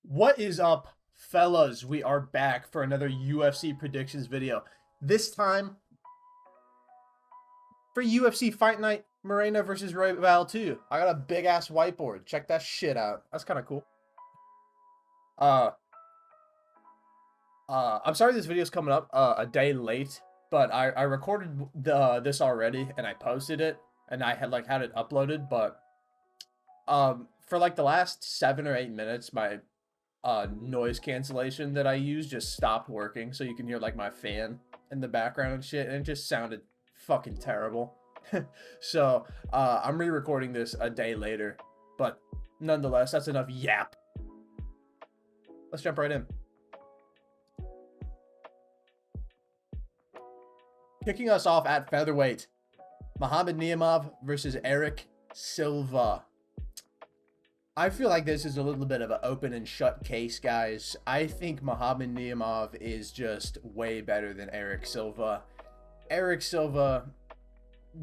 What is up, fellas? We are back for another UFC predictions video. This time for UFC Fight Night Moreno versus Royval 2. I got a big ass whiteboard. Check that shit out. That's kind of cool. Uh, I'm sorry this video's coming up a day late, but I recorded this already and I posted it and I had it uploaded, but for like the last 7 or 8 minutes, my noise cancellation that I use just stopped working, so you can hear like my fan in the background and shit, and it just sounded fucking terrible. So I'm re-recording this a day later, but nonetheless, that's enough yap. Let's jump right in. Kicking us off at featherweight, Muhammad Niamov versus Eric Silva. I feel like this is a little bit of an open and shut case, guys. I think Muhammad Niamov is just way better than Eric Silva. Eric Silva,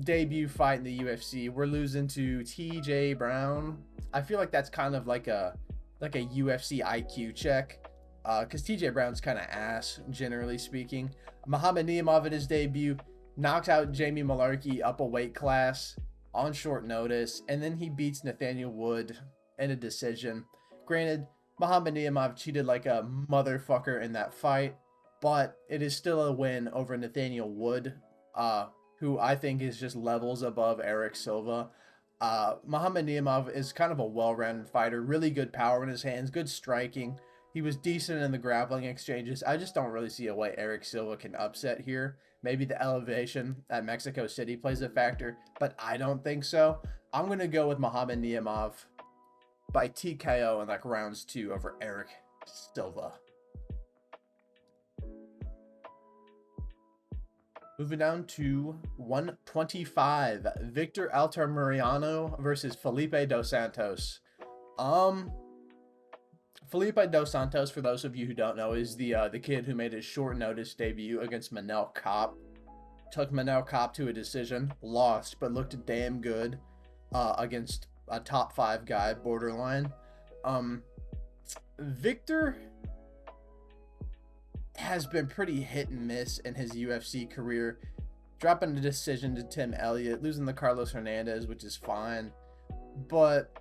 debut fight in the UFC, we're losing to TJ Brown. I feel like that's kind of like a UFC IQ check, because TJ Brown's kind of ass, generally speaking. Muhammad Niamov in his debut knocks out Jamie Malarkey up a weight class on short notice, and then he beats Nathaniel Wood in a decision. Granted, Muhammad Niamov cheated like a motherfucker in that fight, but it is still a win over Nathaniel Wood, who I think is just levels above Eric Silva. Muhammad Niamov is kind of a well-rounded fighter, really good power in his hands, good striking. He was decent in the grappling exchanges. I just don't really see a way Eric Silva can upset here. Maybe the elevation at Mexico City plays a factor, but I don't think so. I'm going to go with Muhammad Niamov by TKO in like rounds 2 over Eric Silva. Moving down to 125, Victor Altamirano versus Felipe Dos Santos. Felipe Dos Santos, for those of you who don't know, is the kid who made his short notice debut against Manel Kape. Took Manel Kape to a decision, lost, but looked damn good against a top 5 guy, borderline. Victor has been pretty hit and miss in his UFC career, dropping a decision to Tim Elliott, losing to Carlos Hernandez, which is fine, but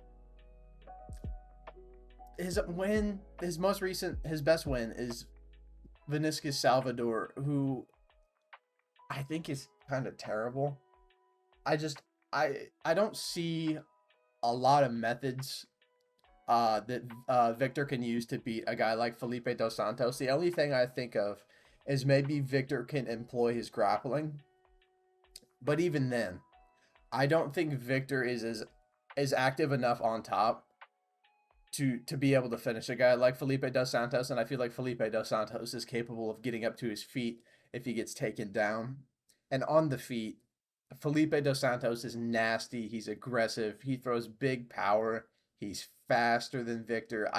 his best win is Vinicius Salvador, who I think is kind of terrible. I don't see a lot of methods that Victor can use to beat a guy like Felipe Dos Santos. The only thing I think of is maybe Victor can employ his grappling, but even then, I don't think Victor is active enough on top to be able to finish a guy like Felipe Dos Santos, and I feel like Felipe Dos Santos is capable of getting up to his feet if he gets taken down. And on the feet, Felipe Dos Santos is nasty. He's aggressive. He throws big power. He's faster than Victor.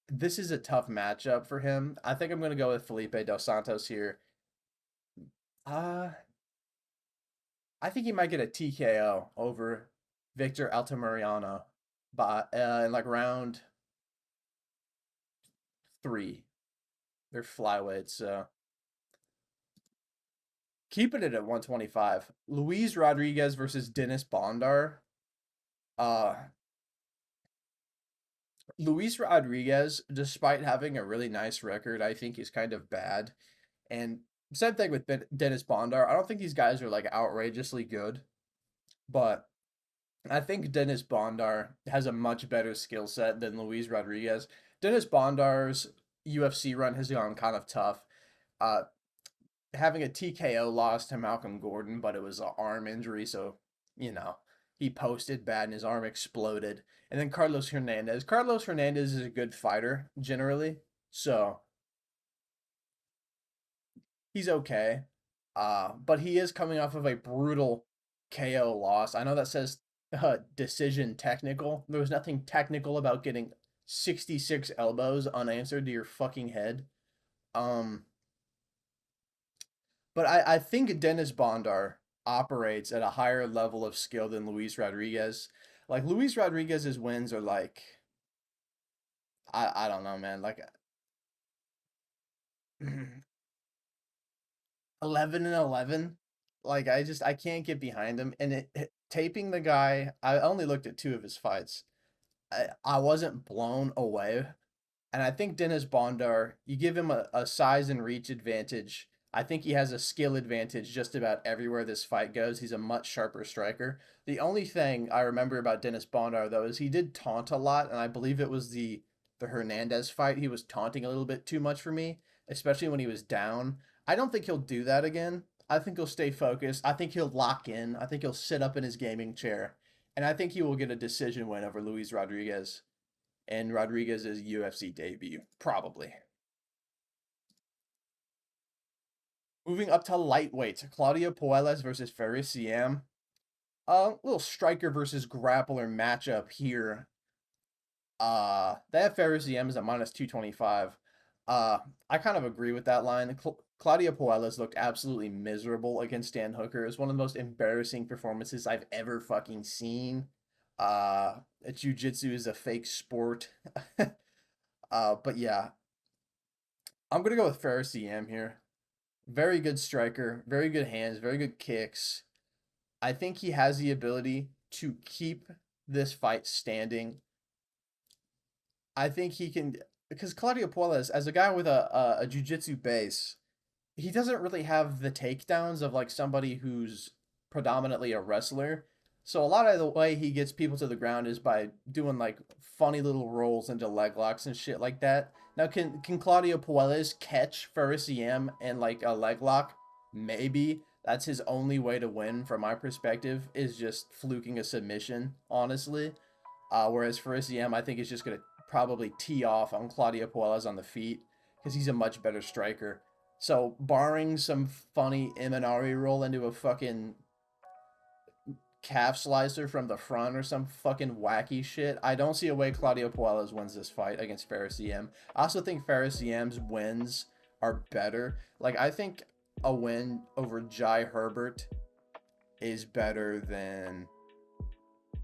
This is a tough matchup for him. I think I'm going to go with Felipe Dos Santos here. Uh, I think he might get a TKO over Victor Altamirano by in like round 3. They're flyweights, so keeping it at 125. Luis Rodriguez versus Dennis Bondar. Uh, Luis Rodriguez, despite having a really nice record, I think is kind of bad. And same thing with Dennis Bondar. I don't think these guys are like outrageously good, but I think Dennis Bondar has a much better skill set than Luis Rodriguez. Dennis Bondar's UFC run has gone kind of tough. Uh, Having a TKO loss to Malcolm Gordon, but it was an arm injury, so you know he posted bad and his arm exploded. And then Carlos Hernandez. Carlos Hernandez is a good fighter generally, so he's okay. But he is coming off of a brutal KO loss. I know that says decision technical. There was nothing technical about getting 66 elbows unanswered to your fucking head. Um, But I think Dennis Bondar operates at a higher level of skill than Luis Rodriguez. Like Luis Rodriguez's wins are like I don't know, man. Like 11-11. Like I can't get behind him. And taping the guy, I only looked at two of his fights. I wasn't blown away. And I think Dennis Bondar, you give him a size and reach advantage. I think he has a skill advantage just about everywhere this fight goes. He's a much sharper striker. The only thing I remember about Dennis Bondar, though, is he did taunt a lot, and I believe it was the Hernandez fight. He was taunting a little bit too much for me, especially when he was down. I don't think he'll do that again. I think he'll stay focused. I think he'll lock in. I think he'll sit up in his gaming chair. And I think he will get a decision win over Luis Rodriguez and Rodriguez's UFC debut, probably. Moving up to lightweight, Claudio Puelles versus Faris Siam. A little striker versus grappler matchup here. They have Faris Siam as a minus 225. I kind of agree with that line. Claudio Puelles looked absolutely miserable against Dan Hooker. It was one of the most embarrassing performances I've ever fucking seen. Jiu-jitsu is a fake sport. But yeah, I'm gonna go with Faris Siam here. Very good striker, very good hands, very good kicks. I think he has the ability to keep this fight standing. I think he can, because Claudio Puelles, as a guy with a jiu-jitsu base, he doesn't really have the takedowns of like somebody who's predominantly a wrestler. So a lot of the way he gets people to the ground is by doing like funny little rolls into leg locks and shit like that. Now can Claudio Puelles catch Faris Siam and like a leg lock? Maybe. That's his only way to win from my perspective is just fluking a submission, honestly. Whereas Faris Siam, I think, is just going to probably tee off on Claudio Puelles on the feet because he's a much better striker. So, barring some funny Imanari roll into a fucking calf slicer from the front or some fucking wacky shit, I don't see a way Claudio Puelles wins this fight against Faris Siam. I also think Faris Siam's wins are better. Like, I think a win over Jai Herbert is better than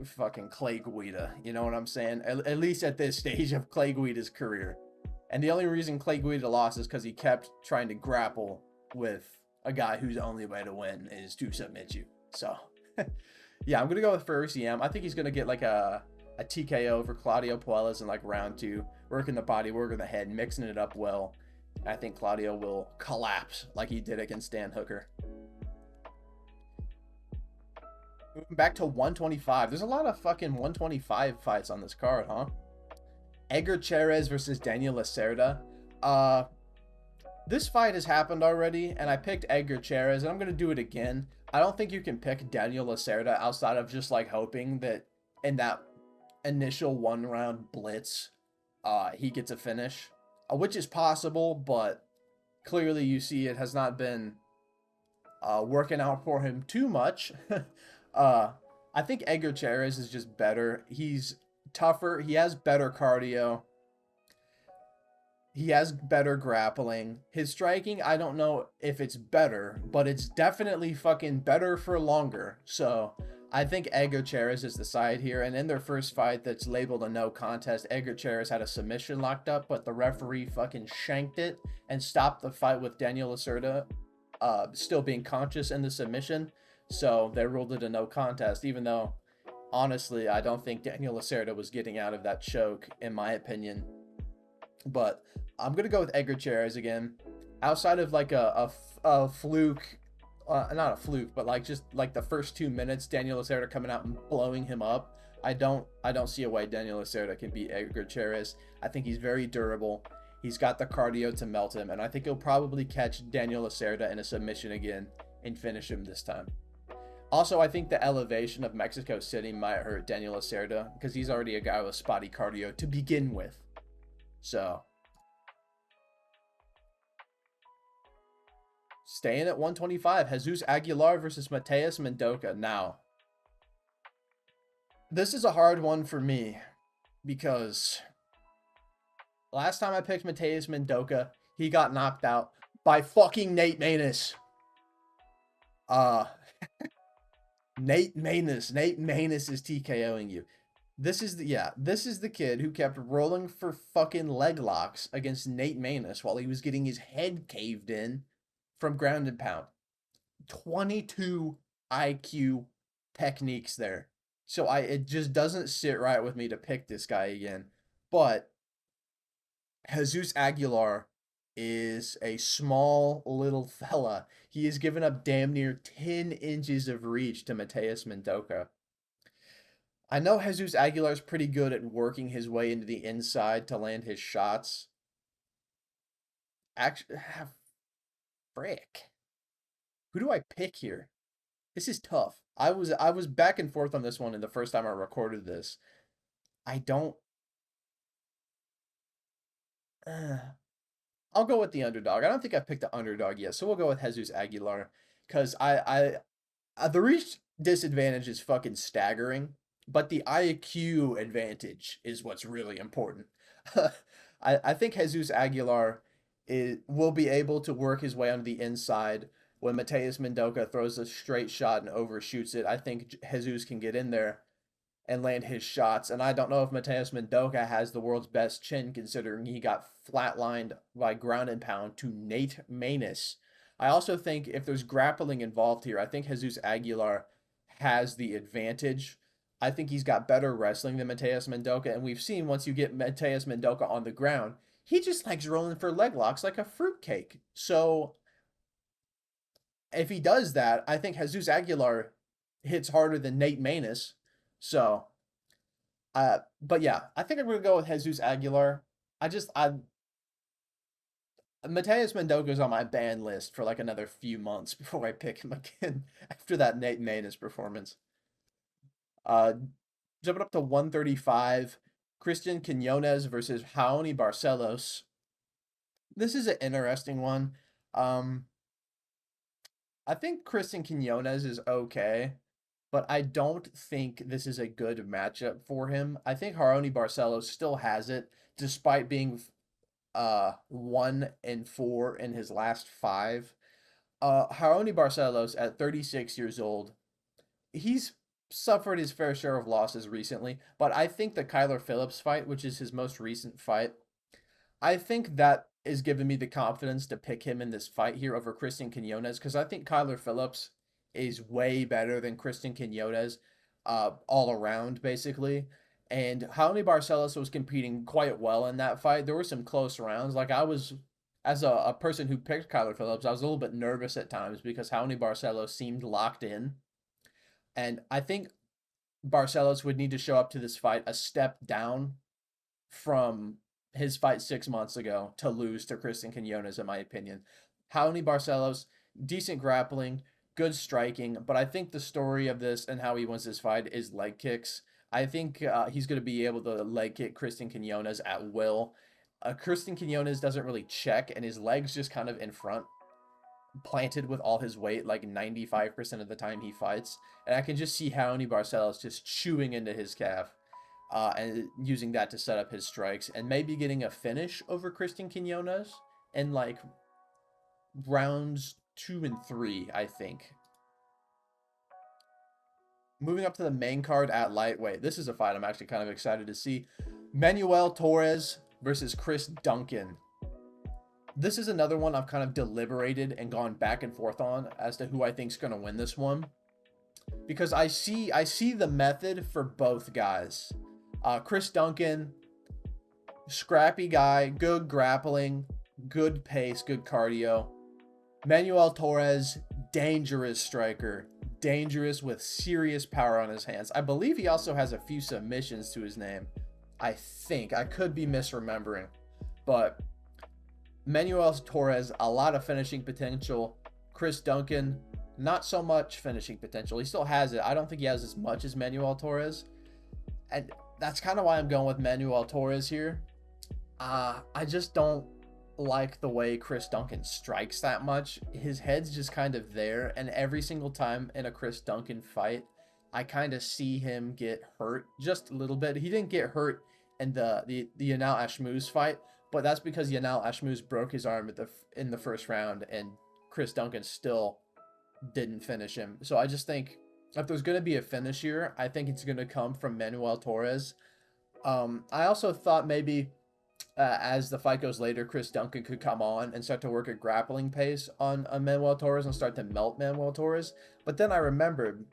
fucking Clay Guida. You know what I'm saying? At least at this stage of Clay Guida's career. And the only reason Clay Guida lost is because he kept trying to grapple with a guy whose only way to win is to submit you. So, yeah, I'm going to go with Faris Siam. I think he's going to get like a TKO for Claudio Puelles in like round 2, working the body, working the head, mixing it up well. I think Claudio will collapse like he did against Dan Hooker. Moving back to 125. There's a lot of fucking 125 fights on this card, huh? Edgar Chairez versus Daniel Lacerda. This fight has happened already, and I picked Edgar Chairez, and I'm going to do it again. I don't think you can pick Daniel Lacerda outside of just like hoping that in that initial 1-round blitz, he gets a finish, which is possible, but clearly you see it has not been working out for him too much. I think Edgar Chairez is just better. He's tougher. He has better cardio. He has better grappling. His striking, I don't know if it's better, but it's definitely fucking better for longer. So I think Edgar Chairez is the side here. And in their first fight that's labeled a no contest, Edgar Chairez had a submission locked up, but the referee fucking shanked it and stopped the fight with Daniel Lacerda still being conscious in the submission. So they ruled it a no contest, even though, honestly, I don't think Daniel Lacerda was getting out of that choke, in my opinion. But I'm going to go with Edgar Chairez again. Outside of like a fluke, not a fluke, but like just like the first 2 minutes, Daniel Lacerda coming out and blowing him up, I don't see a way Daniel Lacerda can beat Edgar Chairez. I think he's very durable. He's got the cardio to melt him, and I think he'll probably catch Daniel Lacerda in a submission again and finish him this time. Also, I think the elevation of Mexico City might hurt Daniel Lacerda because he's already a guy with spotty cardio to begin with. So, staying at 125, Jesus Aguilar versus Mateus Mendoca. Now, this is a hard one for me because last time I picked Mateus Mendoca, he got knocked out by fucking Nate Maness. Nate Maness is TKOing you. This is the kid who kept rolling for fucking leg locks against Nate Maness while he was getting his head caved in from ground and pound. 22 IQ techniques there. So it just doesn't sit right with me to pick this guy again. But Jesus Aguilar is a small little fella. He has given up damn near 10 inches of reach to Mateus Mendoca. I know Jesus Aguilar is pretty good at working his way into the inside to land his shots. Actually, frick. Who do I pick here? This is tough. I was back and forth on this one in the first time I recorded this. I don't. Uh, I'll go with the underdog. I don't think I've picked the underdog yet, so we'll go with Jesus Aguilar because the reach disadvantage is fucking staggering, but the IQ advantage is what's really important. I think Jesus Aguilar will be able to work his way onto the inside when Mateus Mendoca throws a straight shot and overshoots it. I think Jesus can get in there and land his shots. And I don't know if Mateus Mendoca has the world's best chin, considering he got flatlined by ground and pound to Nate Maness. I also think if there's grappling involved here, I think Jesus Aguilar has the advantage. I think he's got better wrestling than Mateus Mendoca, and we've seen once you get Mateus Mendoca on the ground, he just likes rolling for leg locks like a fruitcake. So if he does that, I think Jesus Aguilar hits harder than Nate Maness. So, but yeah, I think I'm gonna go with Jesus Aguilar. I Mateus Mendoca's on my ban list for like another few months before I pick him again after that Nate Maness performance. Uh, Jumping up to 135, Christian Quinones versus Raoni Barcelos. This is an interesting one. Um, I think Christian Quinones is okay, but I don't think this is a good matchup for him. I think Raoni Barcelos still has it, despite being 1-4 in his last five. Raoni Barcelos at 36 years old, he's suffered his fair share of losses recently, but I think the Kyler Phillips fight, which is his most recent fight, I think that is giving me the confidence to pick him in this fight here over Christian Quinones because I think Kyler Phillips is way better than Christian Quinones, all around basically. And Raoni Barcelos was competing quite well in that fight. There were some close rounds. Like I was, as a person who picked Kyler Phillips, I was a little bit nervous at times because Raoni Barcelos seemed locked in, and I think Barcelos would need to show up to this fight a step down from his fight 6 months ago to lose to Christian Quinones, in my opinion. Raoni Barcelos, decent grappling, good striking, but I think the story of this and how he wins this fight is leg kicks. I think he's going to be able to leg kick Christian Quinones at will. Christian Quinones doesn't really check, and his legs just kind of in front, planted with all his weight like 95% of the time he fights. And I can just see Raoni Barcelos just chewing into his calf and using that to set up his strikes and maybe getting a finish over Christian Quinones in like rounds 2 and 3, I think. Moving up to the main card at lightweight. This is a fight I'm actually kind of excited to see. Manuel Torres versus Chris Duncan. This is another one I've kind of deliberated and gone back and forth on as to who I think is going to win this one. Because I see the method for both guys. Chris Duncan, scrappy guy, good grappling, good pace, good cardio. Manuel Torres, dangerous striker, dangerous with serious power on his hands. I believe he also has a few submissions to his name. I think. I could be misremembering. But Manuel Torres, a lot of finishing potential. Chris Duncan, not so much finishing potential. He still has it. I don't think he has as much as Manuel Torres. And that's kind of why I'm going with Manuel Torres here. I just don't like the way Chris Duncan strikes that much. His head's just kind of there, and every single time in a Chris Duncan fight, I kind of see him get hurt just a little bit. He didn't get hurt in the Yanal Ashmouz fight, but that's because Yanal Ashmouz broke his arm in the first round, and Chris Duncan still didn't finish him. So I just think if there's going to be a finish here, I think it's going to come from Manuel Torres. I also thought maybe as the fight goes later, Chris Duncan could come on and start to work a grappling pace on Manuel Torres and start to melt Manuel Torres. But then I remembered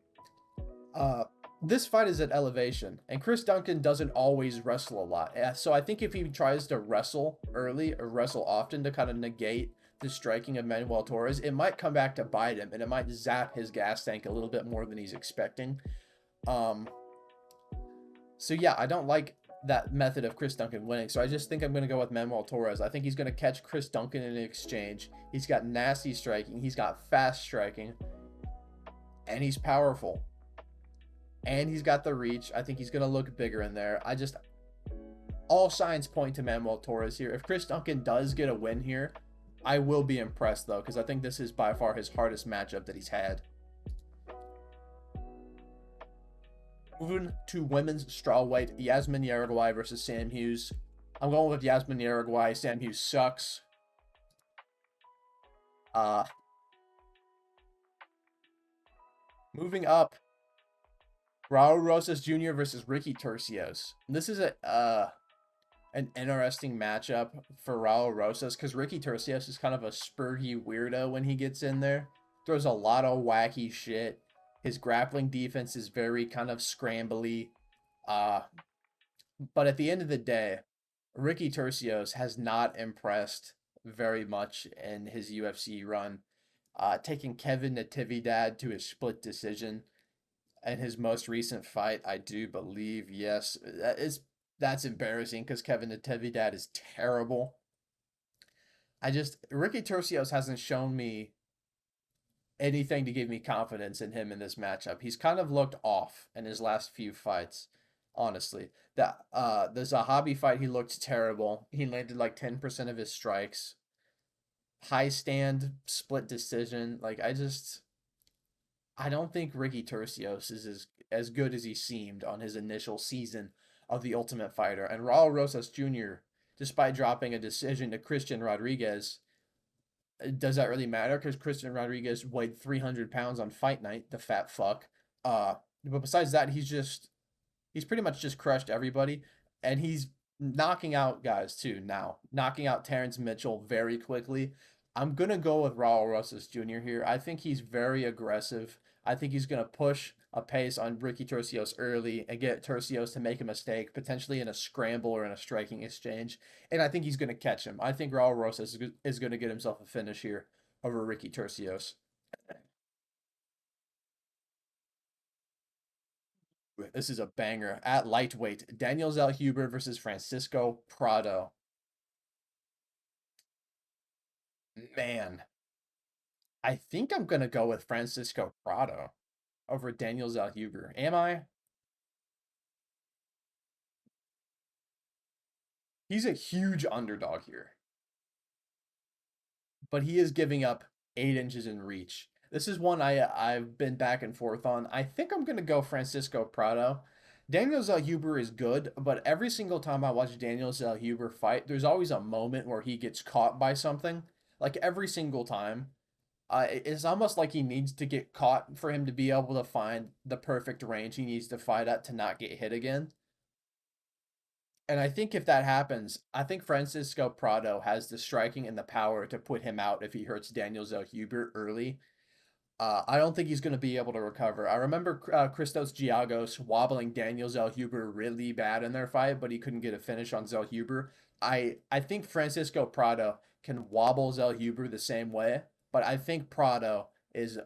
uh, this fight is at elevation, and Chris Duncan doesn't always wrestle a lot. So I think if he tries to wrestle early or wrestle often to kind of negate the striking of Manuel Torres, it might come back to bite him, and it might zap his gas tank a little bit more than he's expecting. Um, so yeah, I don't like that method of Chris Duncan winning. So I just think I'm going to go with Manuel Torres. I think he's going to catch Chris Duncan in an exchange. He's got nasty striking. He's got fast striking. And he's powerful. And he's got the reach. I think he's going to look bigger in there. All signs point to Manuel Torres here. If Chris Duncan does get a win here, I will be impressed though, because I think this is by far his hardest matchup that he's had. Moving to women's strawweight, Yasmin Yaragwai versus Sam Hughes. I'm going with Yasmin Yaragwai. Sam Hughes sucks. Moving up, Raul Rosas Jr. versus Ricky Turcios. This is an interesting matchup for Raul Rosas because Ricky Turcios is kind of a spurgy weirdo when he gets in there. Throws a lot of wacky shit. His grappling defense is very kind of scrambly. But at the end of the day, Ricky Turcios has not impressed very much in his UFC run. Taking Kevin Natividad to a split decision in his most recent fight, I do believe, yes. That's embarrassing because Kevin Natividad is terrible. Ricky Turcios hasn't shown me anything to give me confidence in him in this matchup. He's kind of looked off in his last few fights, honestly. The Zahabi fight, he looked terrible. He landed like 10% of his strikes. High stand, split decision. I don't think Ricky Turcios is as good as he seemed on his initial season of The Ultimate Fighter. And Raul Rosas Jr., despite dropping a decision to Christian Rodriguez, does that really matter? Because Christian Rodriguez weighed 300 pounds on fight night, the fat fuck. But besides that, he's pretty much just crushed everybody, and he's knocking out guys too now. Knocking out Terrence Mitchell very quickly. I'm gonna go with Raul Rosas Jr. here. I think he's very aggressive. I think he's gonna push a pace on Ricky Turcios early and get Turcios to make a mistake, potentially in a scramble or in a striking exchange. And I think he's going to catch him. I think Raul Rosas is going to get himself a finish here over Ricky Turcios. This is a banger. At lightweight, Daniel Zellhuber versus Francisco Prado. Man, I think I'm going to go with Francisco Prado over Daniel Zellhuber. Am I? He's a huge underdog here, but he is giving up 8 inches in reach. This is one I've been back and forth on. I think I'm gonna go Francisco Prado. Daniel Zellhuber is good, but every single time I watch Daniel Zellhuber fight, there's always a moment where he gets caught by something. Like every single time, it's almost like he needs to get caught for him to be able to find the perfect range he needs to fight at to not get hit again. And I think if that happens, I think Francisco Prado has the striking and the power to put him out if he hurts Daniel Zellhuber early. I don't think he's going to be able to recover. I remember Christos Giagos wobbling Daniel Zellhuber really bad in their fight, but he couldn't get a finish on Zellhuber. I think Francisco Prado can wobble Zellhuber the same way, but I think Prado is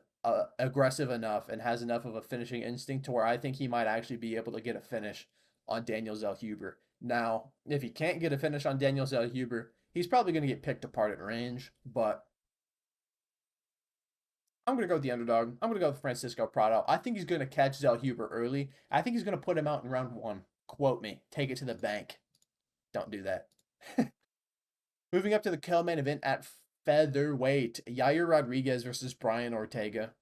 aggressive enough and has enough of a finishing instinct to where I think he might actually be able to get a finish on Daniel Zellhuber. Now, if he can't get a finish on Daniel Zellhuber, he's probably going to get picked apart at range, but I'm going to go with the underdog. I'm going to go with Francisco Prado. I think he's going to catch Zellhuber early. I think he's going to put him out in round 1. Quote me. Take it to the bank. Don't do that. Moving up to the co-main event at featherweight, Yair Rodriguez versus Brian Ortega.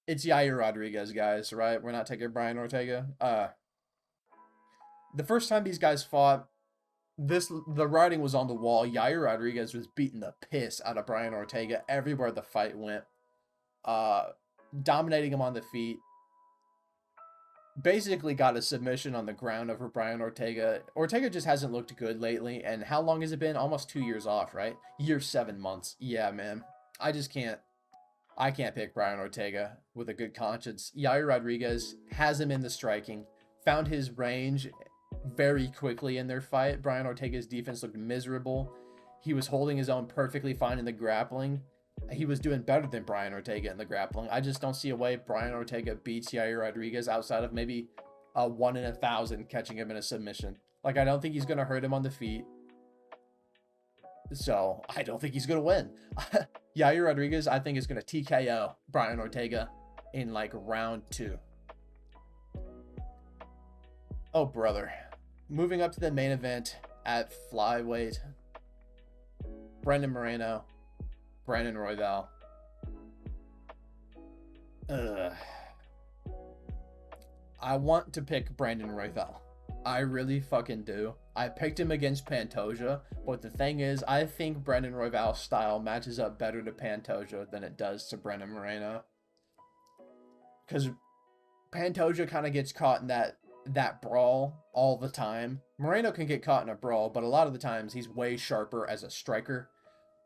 It's Yair Rodriguez, guys, right? We're not taking Brian Ortega. The first time these guys fought, the writing was on the wall. Yair Rodriguez was beating the piss out of Brian Ortega everywhere the fight went. dominating him on the feet. Basically got a submission on the ground over Brian Ortega. Ortega just hasn't looked good lately. And how long has it been? Almost 2 years off, right? Year 7 months. Yeah, man. I can't pick Brian Ortega with a good conscience. Yair Rodriguez has him in the striking. Found his range very quickly in their fight. Brian Ortega's defense looked miserable. He was holding his own perfectly fine in the grappling. He was doing better than Brian Ortega in the grappling. I just don't see a way Brian Ortega beats Yair Rodriguez outside of maybe a 1 in 1,000 catching him in a submission. Like, I don't think he's going to hurt him on the feet. So, I don't think he's going to win. Yair Rodriguez, I think, is going to TKO Brian Ortega in, like, round 2. Oh, brother. Moving up to the main event at flyweight. Brandon Moreno. Brandon Royval. I want to pick Brandon Royval. I really fucking do. I picked him against Pantoja, but the thing is, I think Brandon Royval's style matches up better to Pantoja than it does to Brandon Moreno. Because Pantoja kind of gets caught in that brawl all the time. Moreno can get caught in a brawl, but a lot of the times he's way sharper as a striker.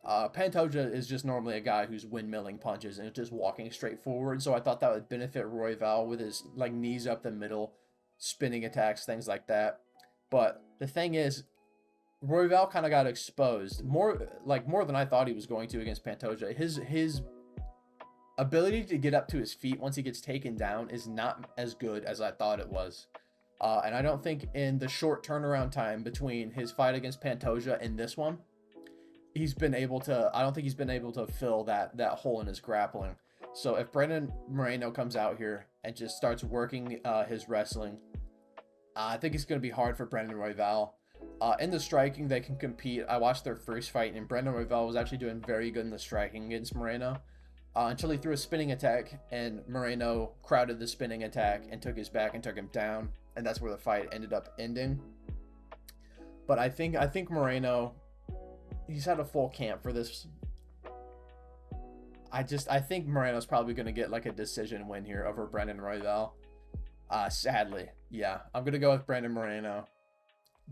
Pantoja is just normally a guy who's windmilling punches and just walking straight forward. So I thought that would benefit Royval with his like knees up the middle, spinning attacks, things like that. But the thing is, Royval kind of got exposed more than I thought he was going to against Pantoja. His ability to get up to his feet once he gets taken down is not as good as I thought it was. And I don't think in the short turnaround time between his fight against Pantoja and this one, I don't think he's been able to fill that hole in his grappling. So if Brandon Moreno comes out here and just starts working his wrestling, I think it's going to be hard for Brandon Royval. In the striking, they can compete. I watched their first fight, and Brandon Royval was actually doing very good in the striking against Moreno. Until he threw a spinning attack, and Moreno crowded the spinning attack and took his back and took him down. And that's where the fight ended up ending. But I think Moreno... he's had a full camp for this. I think Moreno's probably going to get like a decision win here over Brandon Royval. Sadly, yeah. I'm going to go with Brandon Moreno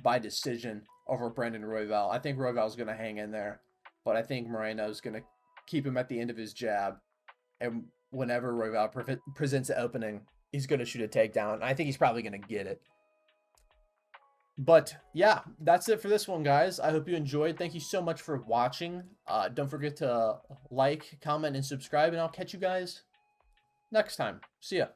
by decision over Brandon Royval. I think Royval's going to hang in there, but I think Moreno's going to keep him at the end of his jab. And whenever Royval presents an opening, he's going to shoot a takedown. I think he's probably going to get it. But yeah, that's it for this one, guys. I hope you enjoyed. Thank you so much for watching. Don't forget to like, comment, and subscribe, and I'll catch you guys next time. See ya.